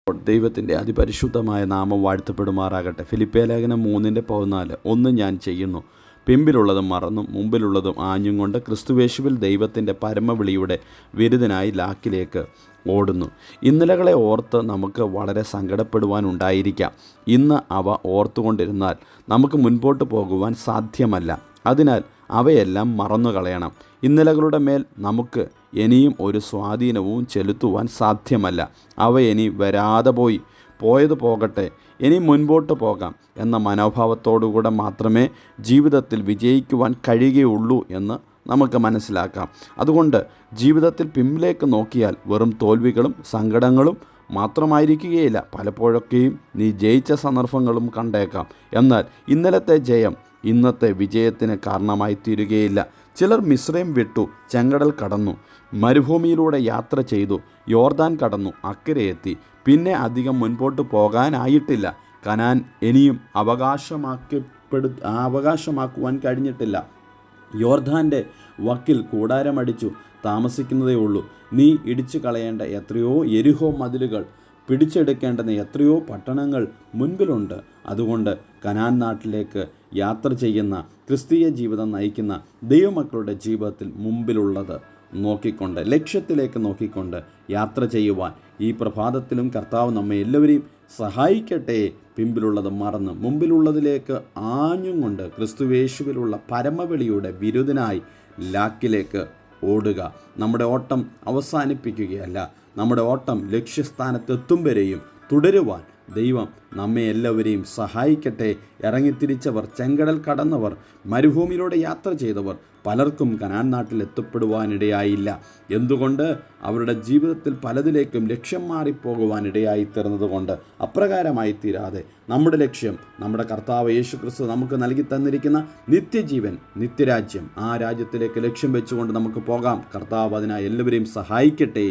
ദൈവത്തിൻ്റെ അതിപരിശുദ്ധമായ നാമം വാഴ്ത്തപ്പെടുമാറാകട്ടെ. ഫിലിപ്പിയ ലേഖനം 3:14 ഒന്ന് ഞാൻ ചെയ്യുന്നു, പിമ്പിലുള്ളതും മറന്നും മുമ്പിലുള്ളതും ആഞ്ഞും കൊണ്ട് ക്രിസ്തുവേശുവിൽ ദൈവത്തിൻ്റെ പരമവിളിയുടെ വിരുദ്ധനായി ലാക്കിലേക്ക് ഓടുന്നു. ഇന്നലകളെ ഓർത്ത് നമുക്ക് വളരെ സങ്കടപ്പെടുവാനുണ്ടായിരിക്കാം. ഇന്ന് അവ ഓർത്തുകൊണ്ടിരുന്നാൽ നമുക്ക് മുൻപോട്ട് പോകുവാൻ സാധ്യമല്ല. അതിനാൽ അവയെല്ലാം മറന്നു കളയണം. ഇന്നലകളുടെ മേൽ നമുക്ക് ഇനിയും ഒരു സ്വാധീനവും ചെലുത്തുവാൻ സാധ്യമല്ല. അവ ഇനി വരാതെ പോയത് പോകട്ടെ, ഇനി മുൻപോട്ട് പോകാം എന്ന മനോഭാവത്തോടുകൂടെ മാത്രമേ ജീവിതത്തിൽ വിജയിക്കുവാൻ കഴിയുകയുള്ളൂ എന്ന് നമുക്ക് മനസ്സിലാക്കാം. അതുകൊണ്ട് ജീവിതത്തിൽ പിമ്പിലേക്ക് നോക്കിയാൽ വെറും തോൽവികളും സങ്കടങ്ങളും മാത്രമായിരിക്കുകയില്ല. പലപ്പോഴൊക്കെയും നീ ജയിച്ച സന്ദർഭങ്ങളും കണ്ടേക്കാം. എന്നാൽ ഇന്നലത്തെ ജയം ഇന്നത്തെ വിജയത്തിന് കാരണമായി തീരുകയില്ല. ചിലർ മിസ്രൈം വിട്ടു, ചെങ്കടൽ കടന്നു, മരുഭൂമിയിലൂടെ യാത്ര ചെയ്തു, യോർദാൻ കടന്നു, അക്കരെ എത്തി. പിന്നെ അധികം മുൻപോട്ട് പോകാനായിട്ടില്ല. കനാൻ ഇനിയും അവകാശമാക്കുവാൻ കഴിഞ്ഞിട്ടില്ല. യോർദാൻ്റെ വക്കിൽ കൂടാരമടിച്ചു താമസിക്കുന്നതേ ഉള്ളൂ. നീ ഇടിച്ചു കളയേണ്ട എത്രയോ യെരിഹോ മതിലുകൾ, പിടിച്ചെടുക്കേണ്ടുന്ന എത്രയോ പട്ടണങ്ങൾ മുൻപിലുണ്ട്. അതുകൊണ്ട് കനാൻ നാട്ടിലേക്ക് യാത്ര ചെയ്യുന്ന, ക്രിസ്തീയ ജീവിതം നയിക്കുന്ന ദൈവമക്കളുടെ ജീവിതത്തിൽ മുമ്പിലുള്ളത് നോക്കിക്കൊണ്ട്, ലക്ഷ്യത്തിലേക്ക് നോക്കിക്കൊണ്ട് യാത്ര ചെയ്യുവാൻ ഈ പ്രഭാതത്തിലും കർത്താവ് നമ്മെ എല്ലാവരെയും സഹായിക്കട്ടെ. പിമ്പിലുള്ളത് മറന്ന് മുമ്പിലുള്ളതിലേക്ക് ആഞ്ഞും കൊണ്ട് ക്രിസ്തുവേശുവിലുള്ള പരമവിളിയുടെ വിരുദ്ധനായി ലാക്കിലേക്ക് ഓടുക. നമ്മുടെ ഓട്ടം അവസാനിപ്പിക്കുകയല്ല, നമ്മുടെ ഓട്ടം ലക്ഷ്യസ്ഥാനത്തെത്തും വരെയും തുടരുവാൻ ദൈവം നമ്മെ എല്ലാവരെയും സഹായിക്കട്ടെ. ഇറങ്ങിത്തിരിച്ചവർ, ചെങ്കടൽ കടന്നവർ, മരുഭൂമിയിലൂടെ യാത്ര ചെയ്തവർ പലർക്കും കനാൻ നാട്ടിൽ എത്തപ്പെടുവാനിടയായില്ല. എന്തുകൊണ്ട്? അവരുടെ ജീവിതത്തിൽ പലതിലേക്കും ലക്ഷ്യം മാറിപ്പോകുവാനിടയായി തീർന്നതുകൊണ്ട്. അപ്രകാരമായി തീരാതെ നമ്മുടെ ലക്ഷ്യം, നമ്മുടെ കർത്താവ് യേശു ക്രിസ്തു നമുക്ക് നൽകി തന്നിരിക്കുന്ന നിത്യജീവൻ, നിത്യരാജ്യം, ആ രാജ്യത്തിലേക്ക് ലക്ഷ്യം വെച്ചുകൊണ്ട് നമുക്ക് പോകാം. കർത്താവ് അതിനായി എല്ലാവരെയും സഹായിക്കട്ടെ.